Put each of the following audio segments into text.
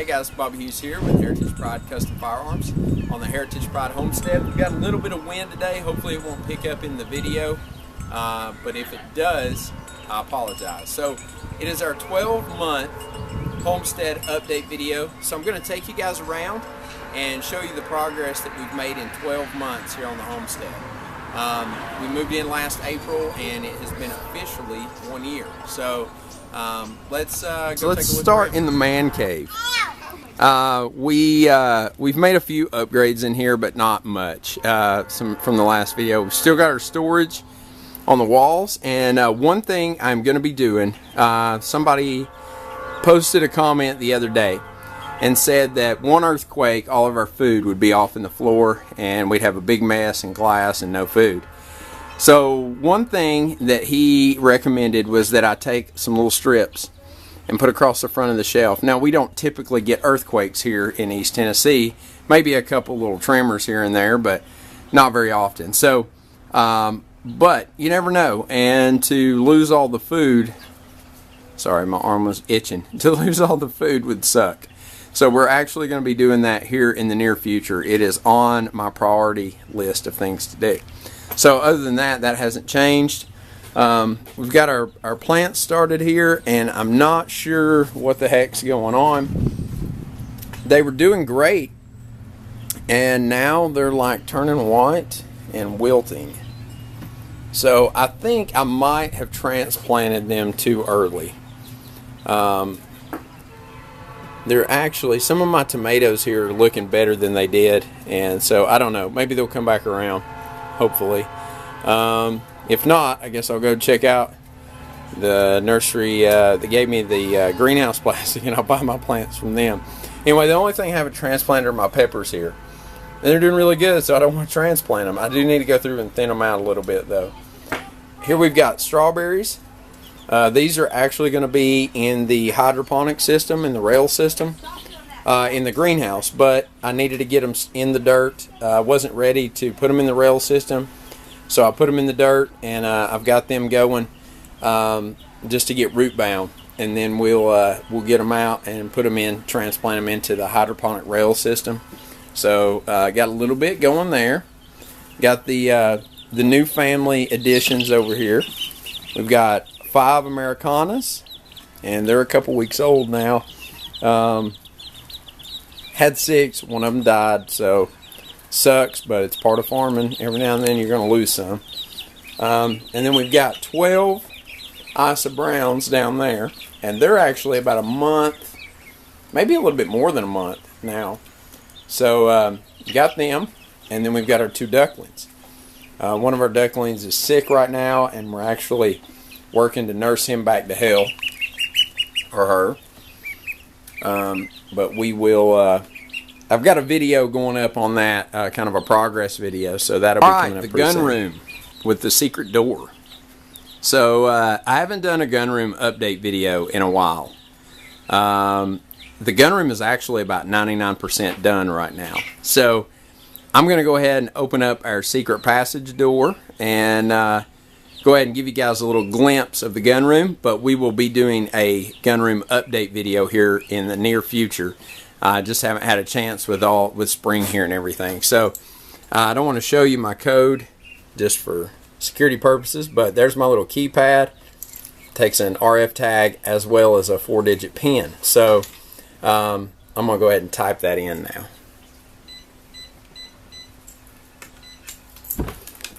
Hey guys, Bobby Hughes here with Heritage Pride Custom Firearms on the Heritage Pride Homestead. We've got a little bit of wind today. Hopefully it won't pick up in the video, but if it does, I apologize. So it is our 12-month Homestead update video. So I'm going to take you guys around and show you the progress that we've made in 12 months here on the Homestead. We moved in last April and it has been officially 1 year. So let's start in the man cave. We've made a few upgrades in here, but not much. Some from the last video. We've still got our storage on the walls, and one thing I'm going to be doing. Somebody posted a comment the other day and said that one earthquake, all of our food would be off in the floor, and we'd have a big mess and glass and no food. So one thing that he recommended was that I take some little strips and put across the front of the shelf. Now, we don't typically get earthquakes here in East Tennessee. Maybe a couple little tremors here and there, but not very often. So, but you never know. And to lose all the food, sorry, my arm was itching. To lose all the food would suck. So we're actually going to be doing that here in the near future. It is on my priority list of things to do. So other than that, that hasn't changed. We've got our plants started here, and I'm not sure what the heck's going on. They were doing great, and now they're like turning white and wilting. So I think I might have transplanted them too early. They're actually, some of my tomatoes here are looking better than they did, and so I don't know, maybe they'll come back around, hopefully. If not, I guess I'll go check out the nursery that gave me the greenhouse plastic, and I'll buy my plants from them. Anyway, the only thing I haven't transplanted are my peppers here. And they're doing really good, so I don't want to transplant them. I do need to go through and thin them out a little bit, though. Here we've got strawberries. These are actually going to be in the hydroponic system, in the rail system, in the greenhouse. But I needed to get them in the dirt. I wasn't ready to put them in the rail system. So I put them in the dirt, and I've got them going just to get root bound, and then we'll get them out and put them in, transplant them into the hydroponic rail system. So got a little bit going there. Got the new family additions over here. We've got 5 Americanas, and they're a couple weeks old now. Had 6, one of them died, so sucks, but it's part of farming. Every now and then you're going to lose some. And then we've got 12 Isa Browns down there, and they're actually about a month, maybe a little bit more than a month now. So got them, and then we've got our 2 ducklings. One of our ducklings is sick right now, and we're actually working to nurse him back to health, or her. But we will. I've got a video going up on that, kind of a progress video, so that'll be coming up pretty soon. The gun room with the secret door. So I haven't done a gun room update video in a while. The gun room is actually about 99% done right now. So I'm going to go ahead and open up our secret passage door and go ahead and give you guys a little glimpse of the gun room. But we will be doing a gun room update video here in the near future. I just haven't had a chance with spring here and everything. So I don't want to show you my code just for security purposes, but there's my little keypad. Takes an RF tag as well as a 4-digit PIN. So I'm going to go ahead and type that in now.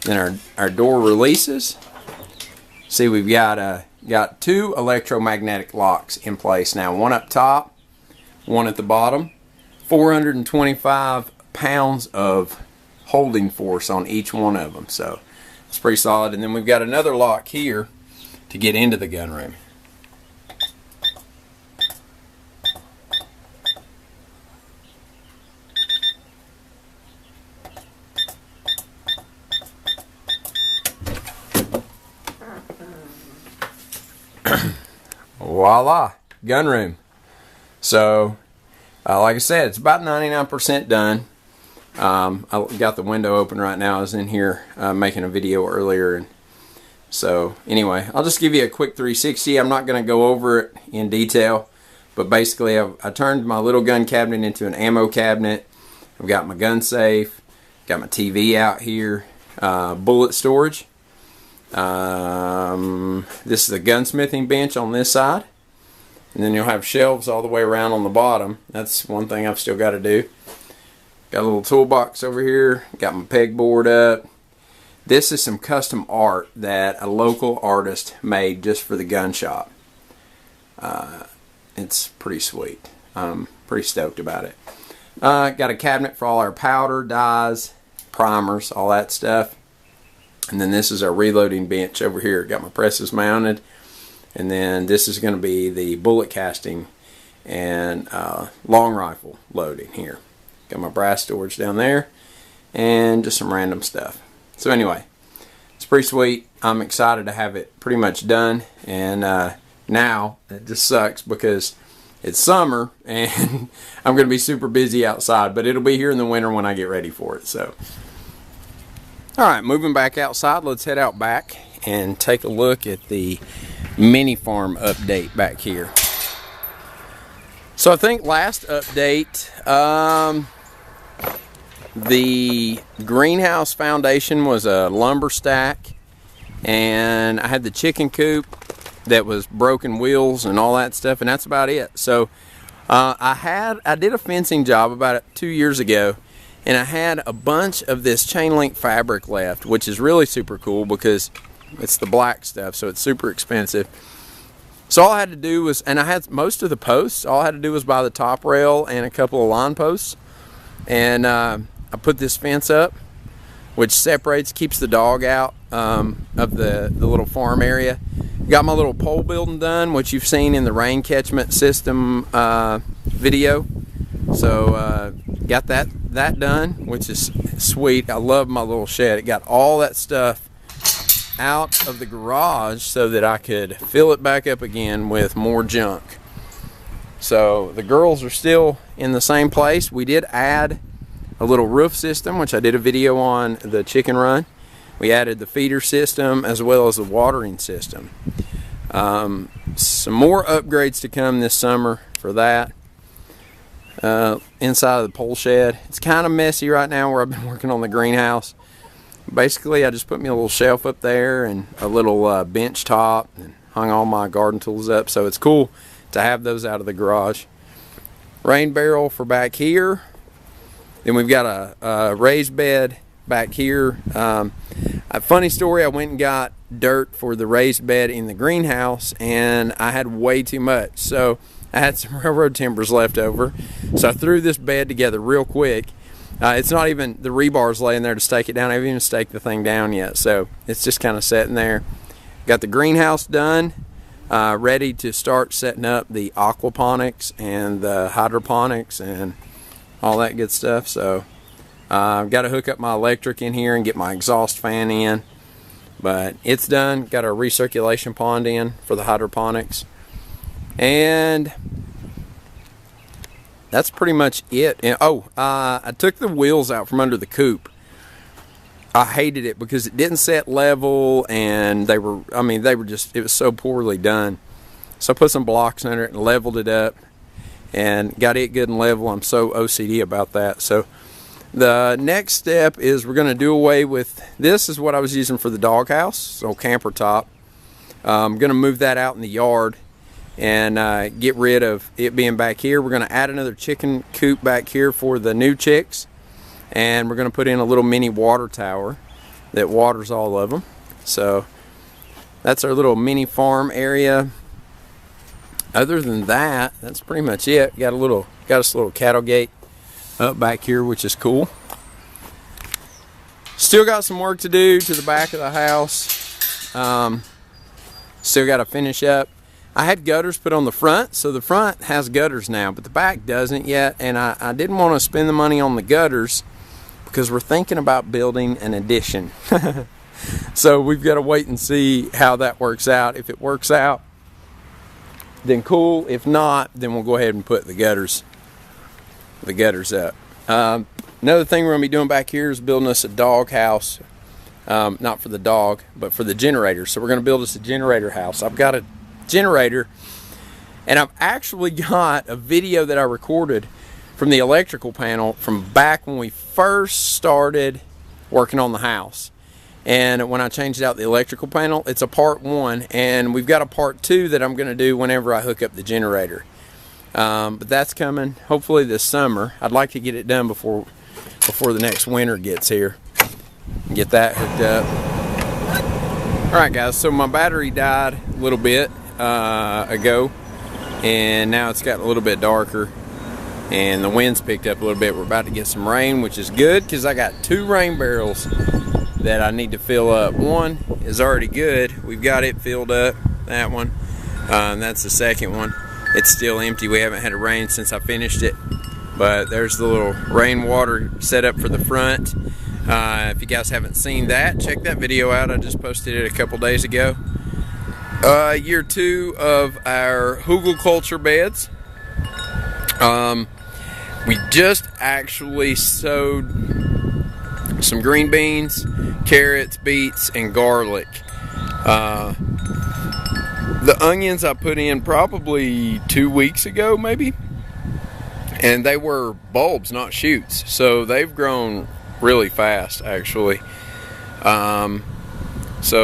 Then our door releases. See, we've got 2 electromagnetic locks in place now. One up top, one at the bottom. 425 pounds of holding force on each one of them, so it's pretty solid. And then we've got another lock here to get into the gun room. Voila, gun room. So like I said, it's about 99% done. I got the window open right now. I was in here making a video earlier, and so anyway, I'll just give you a quick 360. I'm not going to go over it in detail. But basically, I turned my little gun cabinet into an ammo cabinet. I've got my gun safe, got my TV out here, bullet storage. This is a gunsmithing bench on this side. And then you'll have shelves all the way around on the bottom. That's one thing I've still got to do. Got a little toolbox over here. Got my pegboard up. This is some custom art that a local artist made just for the gun shop. It's pretty sweet. I'm pretty stoked about it. Got a cabinet for all our powder, dyes, primers, all that stuff. And then this is our reloading bench over here. Got my presses mounted. And then this is going to be the bullet casting and long rifle loading here. Got my brass storage down there and just some random stuff. So anyway, it's pretty sweet. I'm excited to have it pretty much done. And now it just sucks because it's summer and I'm going to be super busy outside. But it'll be here in the winter when I get ready for it. So, all right, moving back outside, let's head out back and take a look at the mini farm update back here. So I think last update, the greenhouse foundation was a lumber stack, and I had the chicken coop that was broken wheels and all that stuff, and that's about it. So I did a fencing job about 2 years ago, and I had a bunch of this chain link fabric left, which is really super cool because it's the black stuff, so it's super expensive. So all I had to do was, and I had most of the posts, all I had to do was buy the top rail and a couple of line posts. And I put this fence up, which separates, keeps the dog out of the little farm area. Got my little pole building done, which you've seen in the rain catchment system video. So got that done, which is sweet. I love my little shed. It got all that stuff out of the garage so that I could fill it back up again with more junk. So the girls are still in the same place. We did add a little roof system, which I did a video on the chicken run. We added the feeder system as well as the watering system. Some more upgrades to come this summer for that. Inside of the pole shed, it's kind of messy right now where I've been working on the greenhouse. Basically, I just put me a little shelf up there and a little bench top and hung all my garden tools up, so it's cool to have those out of the garage. Rain barrel for back here. Then we've got a raised bed back here. A funny story, I went and got dirt for the raised bed in the greenhouse, and I had way too much. So I had some railroad timbers left over, so I threw this bed together real quick. It's not even, the rebar's laying there to stake it down. I haven't even staked the thing down yet, so it's just kind of sitting there. Got the greenhouse done, ready to start setting up the aquaponics and the hydroponics and all that good stuff. So I've got to hook up my electric in here and get my exhaust fan in, but it's done. Got a recirculation pond in for the hydroponics, and that's pretty much it. And, I took the wheels out from under the coop. I hated it because it didn't set level, and they were just, it was so poorly done. So I put some blocks under it and leveled it up and got it good and level. I'm so OCD about that. So the next step is we're going to do away with, this is what I was using for the doghouse, so camper top. I'm going to move that out in the yard and get rid of it being back here. We're going to add another chicken coop back here for the new chicks, and we're going to put in a little mini water tower that waters all of them. So that's our little mini farm area. Other than that, that's pretty much it. Got us a little cattle gate up back here, which is cool. Still got some work to do to the back of the house. Still got to finish up. I had gutters put on the front, so the front has gutters now, but the back doesn't yet, and I didn't want to spend the money on the gutters because we're thinking about building an addition. So we've got to wait and see how that works out. If it works out, then cool. If not, then we'll go ahead and put the gutters up. Another thing we're going to be doing back here is building us a dog house. Not for the dog, but for the generator. So we're going to build us a generator house. I've got a generator And I've actually got a video that I recorded from the electrical panel from back when we first started working on the house. And when I changed out the electrical panel, it's a part 1, and we've got a part 2 that I'm going to do whenever I hook up the generator. But that's coming hopefully this summer. I'd like to get it done before the next winter gets here. Get that hooked up. Alright guys, so my battery died a little bit ago, and now it's gotten a little bit darker, and the wind's picked up a little bit. We're about to get some rain, which is good because I got 2 rain barrels that I need to fill up. One is already good. We've got it filled up, that one. And that's the second one. It's still empty. We haven't had a rain since I finished it. But there's the little rainwater setup for the front. If you guys haven't seen that, check that video out. I just posted it a couple days ago. Year 2 of our hugelkultur beds. We just actually sowed some green beans, carrots, beets, and garlic. The onions I put in probably 2 weeks ago, maybe, and they were bulbs, not shoots, so they've grown really fast, actually. So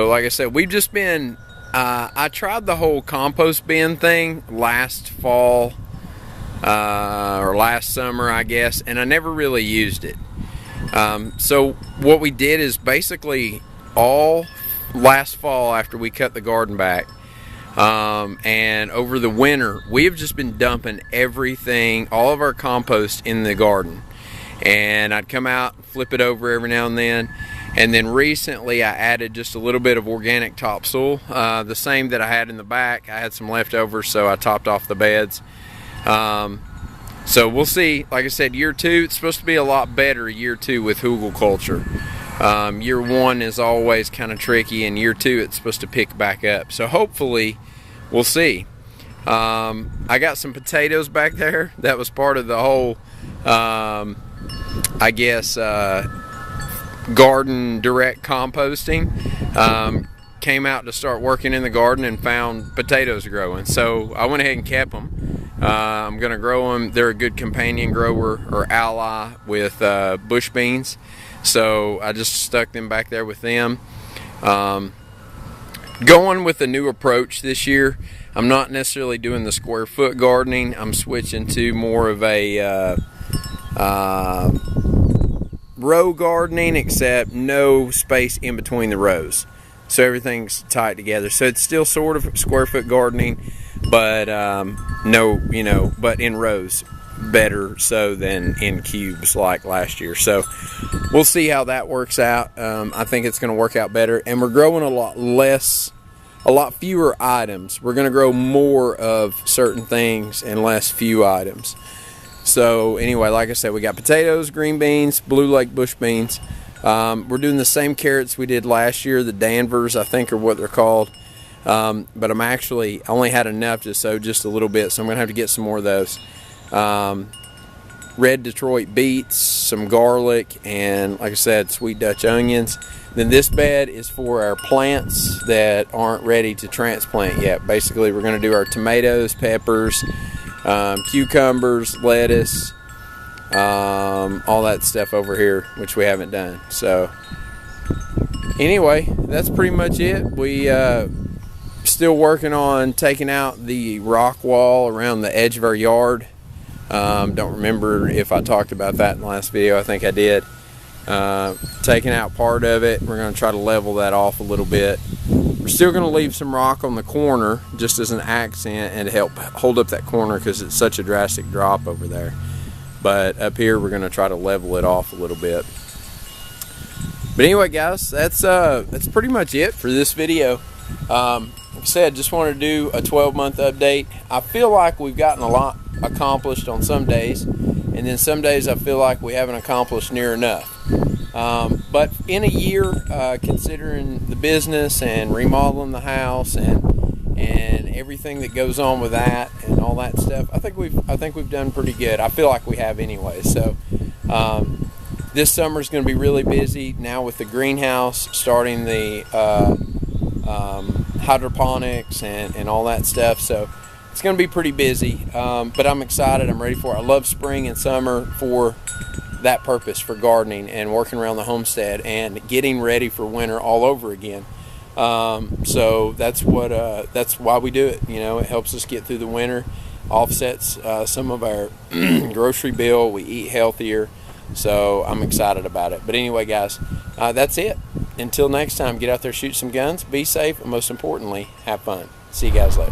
like I said, we've just been I tried the whole compost bin thing last fall or last summer, I guess, and I never really used it. So what we did is basically all last fall after we cut the garden back, and over the winter we've just been dumping everything, all of our compost in the garden, and I'd come out and flip it over every now and then recently I added just a little bit of organic topsoil, the same that I had in the back. I had some leftovers, so I topped off the beds. So we'll see. Like I said, year 2, it's supposed to be a lot better year 2 with hugelkultur. Year 1 is always kind of tricky, and year 2 it's supposed to pick back up. So hopefully, we'll see. I got some potatoes back there. That was part of the whole, I guess, garden direct composting. Came out to start working in the garden and found potatoes growing. So I went ahead and kept them. I'm going to grow them. They're a good companion grower or ally with bush beans. So I just stuck them back there with them. Going with a new approach this year. I'm not necessarily doing the square foot gardening. I'm switching to more of a row gardening, except no space in between the rows. So everything's tied together. So it's still sort of square foot gardening, but but in rows, better so than in cubes like last year. So we'll see how that works out. I think it's going to work out better, and we're growing a lot fewer items. We're going to grow more of certain things and less few items. So anyway, like I said, we got potatoes, green beans, blue lake bush beans. We're doing the same carrots we did last year, the Danvers, I think, are what they're called. But I only had enough to sow just a little bit, so I'm going to have to get some more of those. Red Detroit beets, some garlic, and like I said, sweet Dutch onions. Then this bed is for our plants that aren't ready to transplant yet. Basically, we're going to do our tomatoes, peppers, cucumbers, lettuce, all that stuff over here, which we haven't done. So anyway, that's pretty much it. We still working on taking out the rock wall around the edge of our yard. Don't remember if I talked about that in the last video. I think I did. Taking out part of it. We're going to try to level that off a little bit. We're still going to leave some rock on the corner just as an accent and to help hold up that corner because it's such a drastic drop over there. But up here we're going to try to level it off a little bit. But anyway, guys, that's pretty much it for this video. Like I said, just wanted to do a 12-month update. I feel like we've gotten a lot accomplished on some days, and then some days I feel like we haven't accomplished near enough. But in a year, considering the business and remodeling the house and everything that goes on with that and all that stuff, I think we've done pretty good. I feel like we have anyway. So this summer is going to be really busy now with the greenhouse, starting the hydroponics and all that stuff. So it's it's going to be pretty busy, but I'm excited. I'm ready for it. I love spring and summer for that purpose, for gardening and working around the homestead and getting ready for winter all over again. So that's why we do it. You know, it helps us get through the winter, offsets some of our grocery bill. We eat healthier, so I'm excited about it. But anyway, guys, that's it. Until next time, get out there, shoot some guns, be safe, and most importantly, have fun. See you guys later.